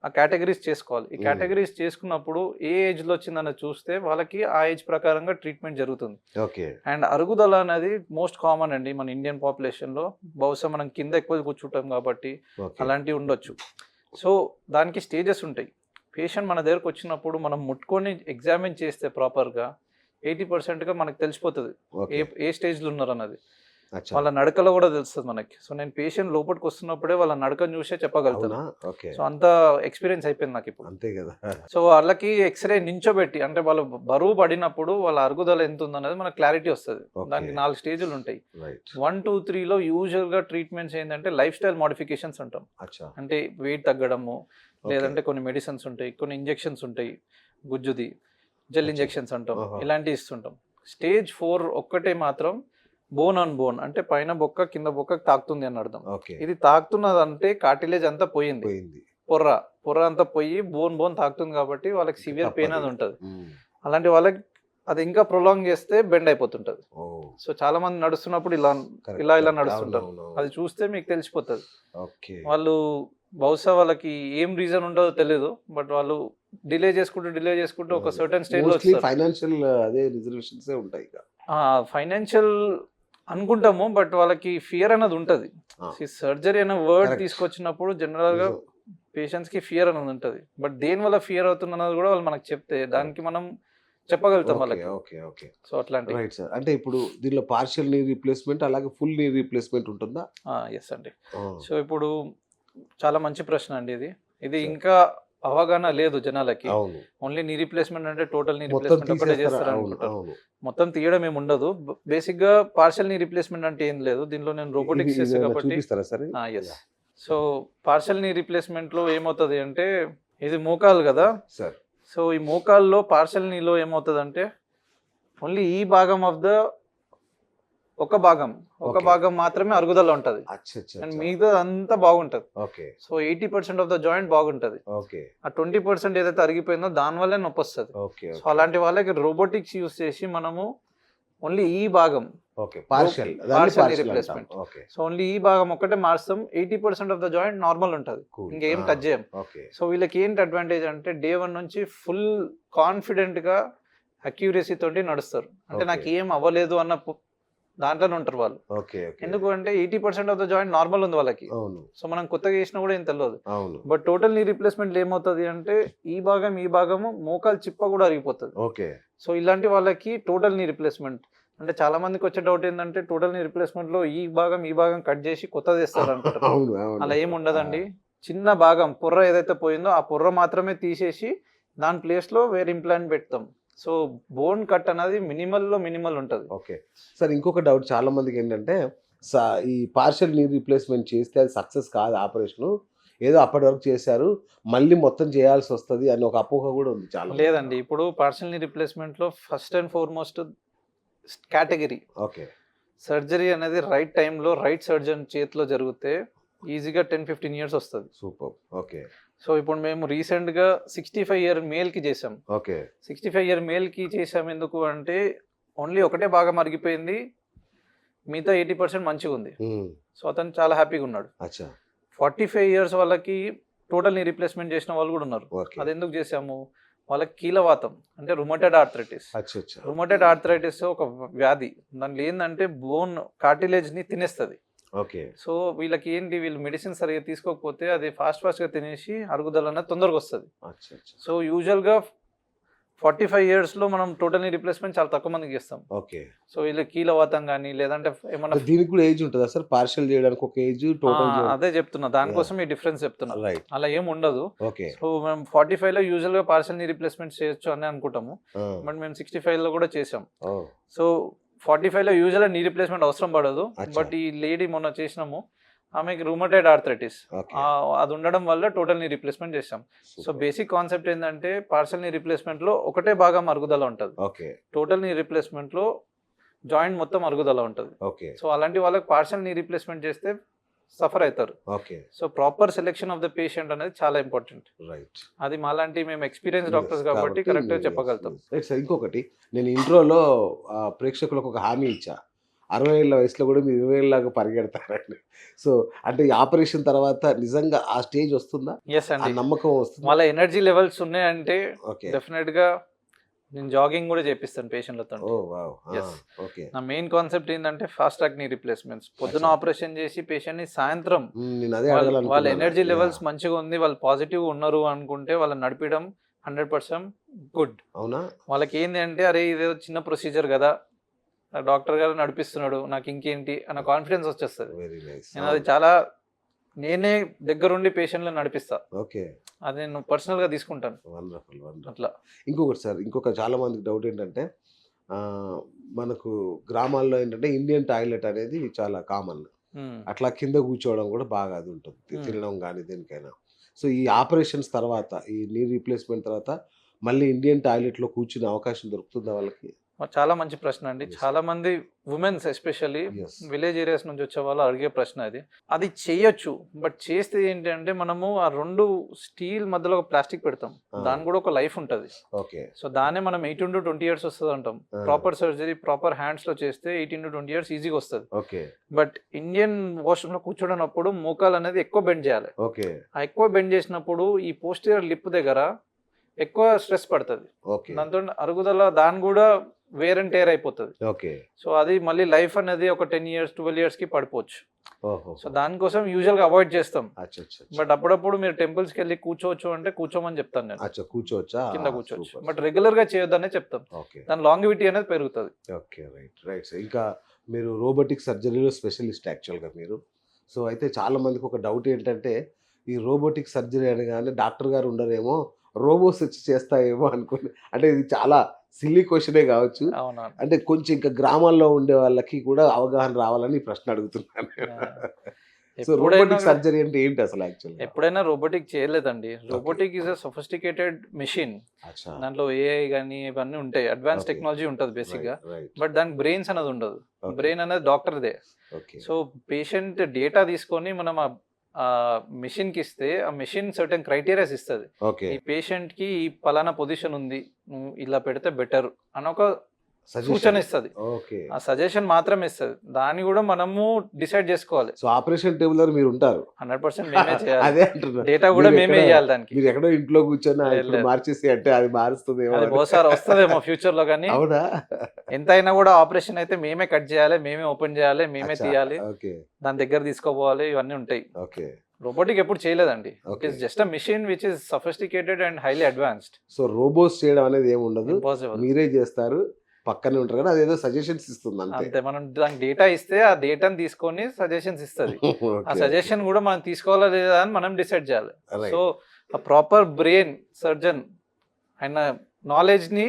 ఆ కేటగిరీస్ చేసుకోవాలి. ఈ ఉమ్, కేటగిరీస్ చేసుకున్నప్పుడు ఏ ఏజ్‌లో వచ్చిందన్నది చూస్తే వాళ్ళకి ఆ ఏజ్ ప్రకారంగా ట్రీట్మెంట్ జరుగుతుంది. ఓకే. అండ్ అరుగుదల అనేది మోస్ట్ కామన్ అండి మన ఇండియన్ పాపులేషన్‌లో. బహుశా మనం కింద ఎక్కువ కూర్చుంటాం కాబట్టి ఓకే. అలాంటివి ఉండొచ్చు. సో, దానికి స్టేజెస్ ఉంటాయి. పేషెంట్ మన దగ్గరకొచ్చినప్పుడు మనం ముట్టుకొని ఎగ్జామిన్ చేస్తే ప్రాపర్‌గా 80%గా మనకు తెలిసిపోతది. ఓకే. ఏ స్టేజ్‌లో ఉన్నారన్నది. అచ్చా. వాళ్ళ నడకలో గూడా తెలుస్తది మనకి. సో, నేను పేషెంట్ లోపటికొస్తున్నప్పుడే వాళ్ళ నడకను చూసే చెప్పగలుగుతాను. అవునా? ఓకే. సో, అంత ఎక్స్‌పీరియన్స్ అయిపోయింది నాకిప్పుడు. అంతే కదా. సో, వాళ్ళకి ఎక్స్‌రే నించోబెట్టి అంటే వాళ్ళు బరువు పడినప్పుడు వాళ్ళ అరుగుదల ఎంతుందనేది మనకు క్లారిటీ వస్తది. ఓకే. దానికి 4 స్టేజ్‌లుంటాయి. రైట్. 1, 2, 3లో యూజువల్‌గా ట్రీట్మెంట్స్ ఏందంటే లైఫ్ స్టైల్ మోడిఫికేషన్స్ అంటాం. అచ్చా. అంటే వెయిట్ తగ్గడము, ఓకే. లేదంటే కొన్ని మెడిసిన్స్ ఉంటాయి, కొన్ని ఇంజెక్షన్స్ ఉంటాయి. గుజ్జుది, జెల్ అచ్చా. ఇంజెక్షన్స్ అంటాం. ఆహా. ఇలాంటివి ఇస్తుంటాం. స్టేజ్ 4 ఒక్కటే మాత్రం బోన్ ఆన్ బోన్ అంటే పైన బొక్క, కింద బొక్కకి తాకుతుంది అని అర్థం. ఓకే. ఇది తాకుతున్నదంటే కార్టిలేజ్ అంతా పోయింది. పోయింది. పొర్ర అంతా పోయి బోన్ తాకుతుంది కాబట్టి వాళ్ళకి సివియర్ పెయిన్ తప్పదు. అది ఉంటది. ఉమ్. అలాంటి వాళ్ళకి అది ఇంకా ప్రొలాంగ్ చేస్తే బెండ్ అయిపోతుంటది. ఓ. సో చాలా మంది నడుస్తున్నప్పుడు ఇలా కరెక్ట్, ఇలా కరెక్ట్. నడుస్తుంటారు. అవునవును. అది చూస్తే మీకు తెలిసిపోతది. ఓకే. వాళ్ళు బహుశా వాళ్ళకి ఏం రీజన్ ఉంటదో తెలీదు. బట్ వాళ్ళు డిలే చేసుకుంటూ ఒక సర్టెన్ స్టేజ్‌లో మోస్ట్లీ వస్తారు. ఫైనాన్షియల్ అదే రిజర్వేషన్స్ ఉంటాయి ఇక. ఫైనాన్షియల్ అనుకుంటాము. బట్ వాళ్ళకి ఫియర్ అనేది ఉంటది. ఆ. సర్జరీ అనే వర్డ్ Correct. తీసుకొచ్చినప్పుడు జనరల్‌గా నిజం. పేషెంట్స్‌కి ఫియర్ అనేది ఉంటది. బట్ దేనివల్ల ఫియర్ అవుతుందన్నది కూడా వాళ్ళు మనకు చెప్తే దానికి మనం చెప్పగలుగుతాం ఓకే. వాళ్ళకి. ఓకే. ఓకే. సో అట్లాంటివి. Right sir. అంటే ఇప్పుడు దీనిలో పార్షియల్ నీ రీప్లేస్మెంట్ అలాగే ఫుల్ నీ రీప్లేస్మెంట్ ఉంటుందా? యెస్ అండి. ఆ. సో ఇప్పుడు చాలా మంచి ప్రశ్న అండి ఇది. ఇది Sure. ఇంకా అవగాహన లేదు జనాలకి. అవును. ఓన్లీ నీ రీప్లేస్మెంట్ అంటే టోటల్ నీ మొత్తం రీప్లేస్మెంట్ ఒకటే తీసేస్తారా? చేస్తారు అవును. అనుకుంటారు. అవును. మొత్తం తీయడం ఏమి ఉండదు. బేసిక్‌గా పార్షియల్ నీ రీప్లేస్మెంట్ అంటే ఏం లేదు. దీనిలో నేను ఇది రోబోటిక్స్ చేస్తా ఏదైనా కాబట్టి చూపిస్తారా సార్? యెస్. సో పార్షియల్ నీ రీప్లేస్మెంట్‌లో ఏమవుతది అంటే ఇది మోకాలు గదా! సార్. సో ఈ మోకాల్లో పార్షియల్ నీలో ఏమవుతదంటే ఓన్లీ ఈ భాగం ఆఫ్ ద ఒక Okay. భాగం మాత్రమే అరుగుదల ఉంటది. అచ్చా. అండ్ మిగతా అంతా బాగుంటది. Okay. So 80% of the joint బాగుంటది. ఓకే. ఆ 20% ఏదైతే అరిగిపోయిందో దాని వల్లే నొప్పొస్తది. ఓకే. సో అలాంటి వాళ్ళకి రోబోటిక్స్ యూజ్ చేసి మనము ఓన్లీ ఈ భాగం okay. Partial partial replacement. Okay. So only ఈ భాగం ఒక్కటే మార్స్తాం. 80% ఆఫ్ ద జాయింట్ నార్మల్ ఉంటది. Cool. ఇంకేం టచ్ చేయం. ఓకే. సో వీళ్ళకి ఏంటి అడ్వాంటేజ్ అంటే డే 1 నుంచి ఫుల్ కాన్ఫిడెంట్ గా అక్యూరసీ తోటి నడుస్తారు. అంటే Okay. నాకు ఏం అవ్వలేదు అన్న దాంట్లోనే ఉంటారు వాళ్ళు. ఓకే. ఓకే. ఎందుకు అంటే 80% ఆఫ్ ద జాయింట్ నార్మల్ ఉంది వాళ్ళకి. అవును. సో మనం కొత్తగా చేసినా కూడా ఏం తెలియదు. అవును. బట్ టోటల్ నీ రీప్లేస్మెంట్ ఏమవుతుంది అంటే ఈ భాగము మోకాలు చిప్ప కూడా అరిగిపోతుంది. ఓకే. సో ఇలాంటి వాళ్ళకి టోటల్ నీ రీప్లేస్మెంట్ అంటే చాలా మందికి వచ్చే డౌట్ ఏంటంటే టోటల్ నీ రీప్లేస్మెంట్ లో ఈ భాగం కట్ చేసి కొత్తది వేస్తారు అనుకుంటారు. అవును. అవును. అలా ఏమి ఉండదండి. చిన్న భాగం పొర్ర ఏదైతే పోయిందో ఆ పొర్ర మాత్రమే తీసేసి దాని ప్లేస్ లో వేరే ఇంప్లాంట్ పెడతాం. సో బోన్ కట్ అనేది మినిమల్ ఉంటది. ఓకే. సార్ ఇంకొక డౌట్ చాలా మందికి ఏంటంటే ఈ పార్షియల్ నీ రీప్లేస్మెంట్ చేస్తే అది సక్సెస్ కాదు ఆపరేషన్, ఏదో అప్పటి వరకు చేశారు మళ్ళీ మొత్తం చేయాల్సి వస్తుంది అని ఒక అపోహ కూడా ఉంది చాలా మందికి. లేదండి. ఇప్పుడు పార్షియల్ నీ రీప్లేస్మెంట్ లో first and foremost category okay. Surgery అనేది రైట్ టైంలో రైట్ సర్జన్ చేతిలో జరిగితే ఈజీగా 10-15 ఇయర్స్ వస్తుంది. సూపర్. ఓకే. సో ఇప్పుడు మేము రీసెంట్గా 65 ఇయర్ మేల్కి చేసాం. ఓకే. 65 ఇయర్ మేల్కి చేసాం ఎందుకు అంటే ఓన్లీ ఒకటే భాగం అరిగిపోయింది, మిగతా 80% మంచిగా ఉంది. సో అతను చాలా హ్యాపీగా ఉన్నాడు. అచ్చా. 45 ఇయర్స్ వాళ్ళకి టోటల్ నీ రీప్లేస్మెంట్ చేసిన వాళ్ళు కూడా ఉన్నారు. ఓకే. అది ఎందుకు చేసాము, వాళ్ళకి కీలవాతం అంటే రుమటెడ్ ఆర్థరైటిస్. అచ్చా. అచ్చా. రుమటెడ్ ఆర్థరైటిస్ ఒక వ్యాధి. దాంట్లో ఏంటంటే బోన్ కార్టిలేజ్ని తినేస్తుంది. ఓకే. సో వీళ్ళు మెడిసిన్ సరిగ్గా తీసుకోకపోతే అది ఫాస్ట్గా తినేసి అరుగుదల అనేది తొందరగా వస్తుంది. అచ్చా. అచ్చా. సో యూజువల్గా 45 ఇయర్స్లో మనం టోటల్ నీ రీప్లేస్మెంట్ చాలా తక్కువ మందికి చేస్తాం. ఓకే. సో వీళ్ళకి కీలవాతం కానీ లేదంటే ఏమన్నా దీనికి కూడా ఏజ్ ఉంటుందా సార్? పార్షియల్ చేయడానికి ఒక ఏజ్ టోటల్ అదే చెప్తున్నా, దానికోసం ఈ డిఫరెన్స్ చెప్తున్నా. రైట్. అలా ఏం ఉండదు. ఓకే. సో మేము 45లో యూజువల్గా పార్షియల్ నీ రీప్లేస్మెంట్ చేయొచ్చు అని అనుకుంటాము. బట్ మేము 65లో కూడా చేసాం. సో 45లో యూజువల్గా నీ రీప్లేస్మెంట్ అవసరం పడదు. అచ్చా. బట్ ఈ లేడీ మొన్న చేసినాము, ఆమెకి రుమటెడ్ ఆర్థరైటిస్ అది ఉండడం వల్ల టోటల్ నీ రీప్లేస్మెంట్ చేసాం. సో బేసిక్ కాన్సెప్ట్ ఏంటంటే పార్షియల్ నీ రీప్లేస్మెంట్ లో ఒకటే భాగం అరుగుదల ఉంటుంది. ఓకే. టోటల్ నీ రీప్లేస్మెంట్ లో జాయింట్ మొత్తం అరుగుదల ఉంటుంది. ఓకే. సో అలాంటి వాళ్ళకి పార్షియల్ నీ రీప్లేస్మెంట్ చేస్తే సఫర్ అవుతారు. Okay. So proper selection of the patient అనేది చాలా ఇంపార్టెంట్. రైట్. అది మాలాంటి మేము ఎక్స్పీరియన్స్ డాక్టర్స్ కాబట్టి కరెక్ట్గా చెప్పగలుగుతాం. Right sir. ఇంకొకటి నేను ఇంట్రోలో ప్రేక్షకులకు ఒక హామీ ఇచ్చా, 60 ఏళ్ళ వయసులో కూడా మీరు 20 ఏళ్ళలాగా పరిగెడతారండి. సో అంటే ఈ ఆపరేషన్ తర్వాత నిజంగా ఆ స్టేజ్ వస్తుందా? ఎస్ ఆ అండి. నమ్మకం వస్తుందా? వాళ్ళ ఎనర్జీ లెవెల్స్ ఉన్నాయంటే ఓకే. డెఫినెట్‌గా నేను జాగింగ్ గూడా చేపిస్తాను పేషెంట్‌లతోని. ఓహ్! వావ్! యెస్. ఓకే. నా మెయిన్ కాన్సెప్ట్ ఏందంటే ఫాస్ట్ ట్రాక్ నీ రిప్లేస్‌మెంట్స్. పొద్దున అచ్చా! ఆపరేషన్ చేసి పేషెంట్‌ని సాయంత్రం నేను అదే వాళ్ళ అడగాలనుకున్నాను. Energy levels yeah! మంచిగా ఉంది. వాళ్ళు పాజిటివ్‌గా ఉన్నారు అనుకుంటే వాళ్ళని నడిపియడం 100% గుడ్. అవునా? వాళ్ళకేంది అంటే అరే! ఇదేదో చిన్న ప్రొసీజర్ గదా! డాక్టర్ గారు నడిపిస్తున్నాడు. నాకు ఇంకేంటి అన్న కాన్ఫిడెన్స్ వచ్చేస్తది. Very nice. నేను అది చాలా నేనే దగ్గరుండి పేషెంట్‌లని నడిపిస్తా. ఓకే. అది నేను పర్సనల్‌గా తీసుకుంటాను. వండర్‌ఫుల్. వండర్‌ఫుల్. అట్లా. ఇంకొకటి సార్, ఇంకొక చాలా మందికి డౌట్ ఏంటంటే ఆహ్, మనకు గ్రామాల్లో ఏంటంటే ఇండియన్ టాయిలెట్ అనేది చాలా కామన్. హ్మ్. అట్లా కింద కూర్చోవడం కూడా బాగా అది ఉంటుంది. హ్మ్. తినడం గానీ దేనికైనా. సో ఈ ఆపరేషన్స్ తర్వాత, ఈ నీ రీప్లేస్‌మెంట్ తర్వాత మళ్ళీ ఇండియన్ టాయిలెట్‌లో కూర్చునే అవకాశం దొరుకుతుందా వాళ్ళకి? చాలా మంచి ప్రశ్న అండి. యెస్. చాలా మంది womens especially yes. Village areas నుంచి వచ్చే వాళ్ళు అడిగే ప్రశ్న అది. అది చేయొచ్చు. బట్ చేస్తే ఏంటి అంటే మనము ఆ 2 స్టీల్ మధ్యలో ఒక ప్లాస్టిక్ పెడతాం. ఆ! దానికి కూడా ఒక లైఫ్ ఉంటది. ఓకే. సో దాన్నే మనం 18-20 ఇయర్స్ వస్తదంటాం. ఆ! ప్రాపర్ సర్జరీ, ప్రాపర్ హ్యాండ్స్‌లో చేస్తే 18-20 ఇయర్స్ ఈజీగా వస్తది. ఓకే. బట్ ఇండియన్ వాష్‌రూమ్‌లో కూర్చోడనప్పుడు మోకాలనేది ఎక్కువ బెండ్ చేయాలి. ఓకే. ఆ ఎక్కువ బెండ్ చేసినప్పుడు ఈ పోస్టీరియర్ లిప్ దగ్గర ఎక్కువ స్ట్రెస్ పడతది. ఓకే. దాంతో అరుగుదల దాని కూడా వేర్ అండ్ టేర్ అయిపోతది. ఓకే. సో అది మళ్ళీ లైఫ్ అనేది ఒక 10 ఇయర్స్, 12 ఇయర్స్‌కి పడిపోవచ్చు. ఓహో! సో దానికోసం యూజువల్‌గా అవాయిడ్ చేస్తాం. అచ్చచ్చ! బట్ అప్పుడప్పుడు మీరు టెంపుల్స్‌కెళ్ళి కూర్చోవచ్చు అంటే కూర్చోమని చెప్తాను నేను. అచ్చా! కూర్చోవచ్చా? కింద కూర్చోవచ్చు. సూపర్. బట్ రెగ్యులర్‌గా చేయొద్దనే చెప్తాం. ఓకే. దాని లాంగివిటీ అనేది పెరుగుతది. ఓకే. రైట్. Right sir. ఇంకా మీరు రోబోటిక్ సర్జరీలో స్పెషలిస్ట్ యాక్చువల్‌గా మీరు. సో, అయితే చాలా మందికి ఒక డౌట్ ఏంటంటే, ఈ రోబోటిక్ సర్జరీ అనగానే డాక్టర్ గారు ఉండరేమో, రోబోట్స్ వచ్చి చేస్తాయేమో అనుకోని, అంటే ఇది చాలా సిల్లీ క్వెషనే కావచ్చు. అవునవును. అంటే కొంచెం ఇంకా గ్రామాల్లో ఉండే వాళ్ళకి కూడా అవగాహన రావాలని ఈ ప్రశ్న అడుగుతున్నాను. ఆ! సో, ఎప్పుడైనా రోబోటిక్ కూడా సర్జరీ అంటే ఏంటి అసలు యాక్చువల్‌గా? ఎప్పుడైనా రోబోటిక్ చేయలేదండి. Okay. Robotic is a sophisticated machine. అచ్చా! దాంట్లో ఏఐ గాని ఇవన్నీ ఉంటాయి. Advance okay. టెక్నాలజీ ఉంటది బేసిక్‌గా. రైట్. రైట్. బట్ దానికి బ్రెయిన్స్ అనేది ఉండదు. ఓకే. బ్రెయిన్ అనేది డాక్టర్‌దే. ఓకే. సో పేషెంట్ డేటా తీసుకొని మనం మెషిన్‌కి ఇస్తే ఆ మెషిన్ సర్టెన్ క్రైటీరియాస్ ఇస్తది. ఓకే. ఈ పేషెంట్‌కి ఈ పలానా పొజిషన్ ఉంది. నువ్వు ఇలా పెడితే బెటర్ అని ఒక సూచన సజెషన్. ఇస్తది. ఓకే. ఆ సజెషన్ మాత్రమే ఇస్తది. దాన్ని కూడా మనము డిసైడ్ చేసుకోవాలి. సో, ఆపరేషన్ టేబుల్ దగ్గర మీరుంటారు. 100% మేమే చేయాలి. అదే అంటున్నా. డేటా కూడా మేమే మీరెక్కడ ఇయ్యాలి దానికి. మీరెక్కడో ఇంట్లో కూర్చొని లేదు, ఇప్పుడు లేదు. మార్చేసి అంటే అది మారుస్తదేమో అది అని. బహుశా వస్తదేమో ఫ్యూచర్‌లో గానీ అవునా? ఎంతైనా కూడా ఆపరేషన్ అయితే మేమే కట్ చేయాలి, మేమే ఓపెన్ చేయాలి, మేమే అచ్చా! తీయాలి. ఓకే. దాని దగ్గర తీసుకోపోవాలి. ఇవన్నీ ఉంటాయి. ఓకే. రోబోటిక్ ఎప్పుడు చేయలేదండి. It okay. Is just a machine which is sophisticated and highly advanced. So, robots చేయడం అనేది ఏమి ఉండదు. ఇంపాసిబుల్. మీరే చేస్తారు. పక్కనే ఉంటారు కానీ అదేదో సజెషన్స్ ఇస్తుంది అంతే. అంతే. మనం దానికి డేటా ఇస్తే ఆ డేటాను తీసుకొని సజెషన్స్ ఇస్తది. ఆ ఓకే. సజెషన్ కూడా మనం తీసుకోవాలా లేదా అని మనం డిసైడ్ చేయాలి. రైట్. సో ఆ ప్రాపర్ బ్రెయిన్ సర్జన్ ఆయన నాలెడ్జ్‌ని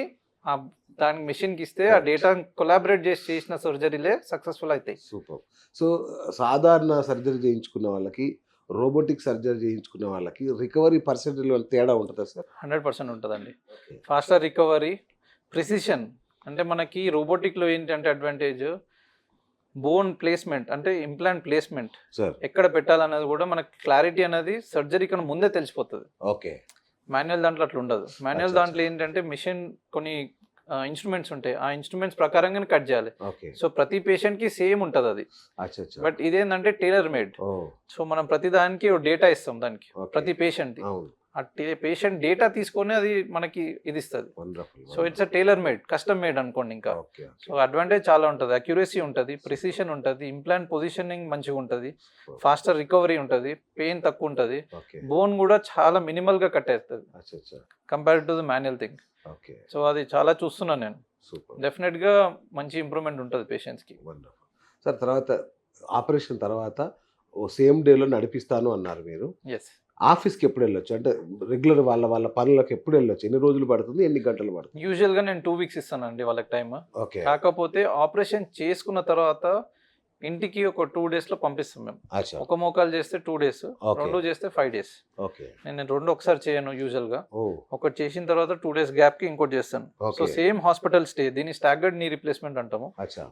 దానికి మెషిన్‌కి ఇస్తే ఆ కరెక్ట్. డేటాను కొలాబరేట్ చేసి చేసిన సర్జరీలే సక్సెస్‌ఫుల్ అయితాయి. సూపర్. సో, సాధారణ సర్జరీ చేయించుకున్న వాళ్ళకి, రోబోటిక్ సర్జరీ చేయించుకున్న వాళ్ళకి రికవరీ పర్సెంటేజ్‌లో తేడా ఉంటదా సార్? 100% ఉంటదండి. ఓకే. ఫాస్టర్ రికవరీ, ప్రిసిషన్ అంటే మనకి రోబోటిక్‌లో ఏంటంటే అడ్వాంటేజ్ బోన్ ప్లేస్‌మెంట్ అంటే ఇంప్లాంట్ ప్లేస్‌మెంట్ సార్. ఎక్కడ పెట్టాలనేది కూడా మనకి క్లారిటీ అనేది సర్జరీ కన్నా ముందే తెలిసిపోతది. ఓకే. మాన్యువల్ దాంట్లో అట్లా ఉండదు. మాన్యువల్ అచ్చా! దాంట్లో ఏంటంటే మెషిన్ కొన్ని ఇన్‌స్ట్రుమెంట్స్ ఉంటాయి. ఆ ఇన్‌స్ట్రుమెంట్స్ ప్రకారంగానే కట్ చేయాలి. ఓకే. సో ప్రతి పేషెంట్‌కి సేమ్ ఉంటదది. అచ్చచ్చా! బట్ ఇదేంటంటే టైలర్ మేడ్. ఓహ్! సో మనం ప్రతి దానికి ఒక డేటా ఇస్తాం దానికి. ఓకే. ప్రతి పేషెంట్‌ది. అవును. ఆ పేషెంట్ డేటా తీసుకొని అది మనకి ఇది ఇస్తది. Wonderful. So it's a tailor made, custom made అనుకోండి ఇంకా. ఓకే. సో అడ్వాంటేజ్ చాలా ఉంటది. అక్యురసీ ఉంటది, ప్రిసిషన్ ఉంటది, ఇంప్లాంట్ పొజిషనింగ్ మంచిగా ఉంటది, ఫాస్టర్ రికవరీ ఉంటది, పెయిన్ తక్కువ ఉంటది. ఓకే. బోన్ కూడా చాలా మినిమల్‌గా కట్ అవుతది అచ్చచ్చా! Compared to the manual thing. Okay. So అది చాలా చూస్తున్నాను నేను. సూపర్. డెఫినెట్‌గా మంచి ఇంప్రూవ్‌మెంట్ ఉంటది పేషెంట్స్‌కి. వండర్‌ఫుల్. సార్, తర్వాత ఆపరేషన్ తర్వాత సేమ్ డేలో నడిపిస్తాను అన్నారు మీరు. యెస్. ఆఫీస్‌కి ఎప్పుడెళ్ళొచ్చు? అంటే రెగ్యులర్ వాళ్ళ పనులకు ఎప్పుడెళ్ళొచ్చు? ఎన్ని రోజులు పడుతుంది? ఎన్ని గంటలు పడుతుంది? యూజువల్‌గా నేను 2 వీక్స్ ఇస్తానండి వాళ్ళకి టైమ్. ఓకే. కాకపోతే ఆపరేషన్ చేసుకున్న తర్వాత ఇంటికి ఒక 2 డేస్‌లో పంపిస్తాం మేము. అచ్చా! ఒక మోకాలు చేస్తే 2 డేస్, ఓకే. 2 చేస్తే 5 డేస్. ఓకే. నేను 2 ఒకసారి చేయను యూజువల్‌గా. ఓహ్! ఒకటి చేసిన తర్వాత 2 డేస్ గ్యాప్‌కి ఇంకోటి చేస్తాను. So okay. Same hospital stay. దీన్ని స్టాగర్డ్ నీ రిప్లేస్‌మెంట్ అంటాము. అచ్చా!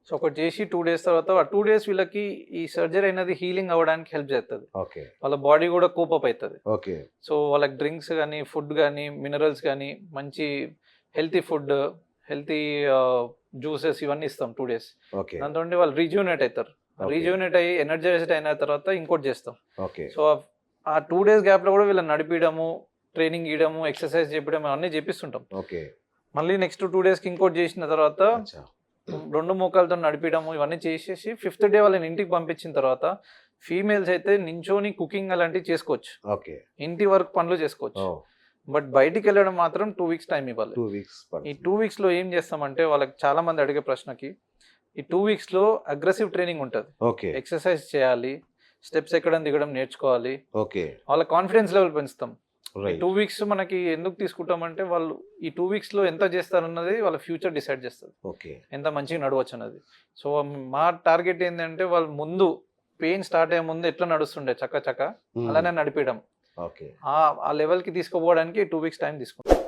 సో ఒకటి చేసి 2 డేస్ తర్వాత ఆ 2 డేస్ వీళ్ళకి ఈ సర్జరీ అనేది హీలింగ్ అవ్వడానికి హెల్ప్ చేస్తది. ఓకే. వాళ్ళ బాడీ కూడా కోప్ అప్ అయితది. ఓకే. సో వాళ్ళకి డ్రింక్స్ గానీ, ఫుడ్ గానీ, మినరల్స్ గానీ, మంచి హెల్తీ ఫుడ్, హెల్తీ జ్యూసెస్ ఇవన్నీ ఇస్తాం 2 days. ఓకే దాంతో వాళ్ళు రీజ్యూనేట్ అవుతారు. Okay. రీజ్యూనేట్ అయ్యి ఎనర్జైజ్డ్ అయిన తర్వాత ఇంకోటి చేస్తాం. ఓకే సో ఆ 2 days గ్యాప్లో కూడా వీళ్ళని నడిపించడము, ట్రైనింగ్ ఇవ్వడము, ఎక్సర్సైజ్ చేపించడం అన్నీ చేపిస్తుంటాం. ఓకే మళ్ళీ నెక్స్ట్ 2 days ఇంకోటి చేసిన తర్వాత అచ్చా 2 మోకాలతో నడిపించడము ఇవన్నీ చేసేసి 5th day వాళ్ళని ఇంటికి పంపించిన తర్వాత ఫీమేల్స్ అయితే నించోని కుకింగ్ అలాంటివి చేసుకోవచ్చు, ఓకే ఇంటి వర్క్ పనులు చేసుకోవచ్చు. బట్ బయటికి వెళ్ళడం మాత్రం 2 weeks టైం ఇవ్వాలి. 2 weeks ఈ 2 weeks లో ఏం చేస్తామంటే వాళ్ళకి చాలా మంది అడిగే ప్రశ్నకి ఈ 2 weeks లో అగ్రెసివ్ ట్రైనింగ్ ఉంటుంది. ఓకే ఎక్సర్సైజ్ చేయాలి, స్టెప్స్ ఎక్కడం దిగడం నేర్చుకోవాలి, ఓకే వాళ్ళ కాన్ఫిడెన్స్ లెవెల్ పెంచుతాం. రైట్ 2 weeks మనకి ఎందుకు తీసుకుంటామంటే వాళ్ళు ఈ 2 weeks లో ఎంత చేస్తారన్నది వాళ్ళ ఫ్యూచర్ డిసైడ్ చేస్తుంది, ఓకే ఎంత ఎంత మంచిగా నడవచ్చు అన్నది. సో మా టార్గెట్ ఏంటంటే వాళ్ళు ముందు పెయిన్ స్టార్ట్ అయ్యే ముందు ఎట్లా నడుస్తుండే చక్క అలానే నడిపించడం, ఓకే ఆ లెవెల్కి తీసుకుపోవడానికి 2 weeks టైం తీసుకుంటాం.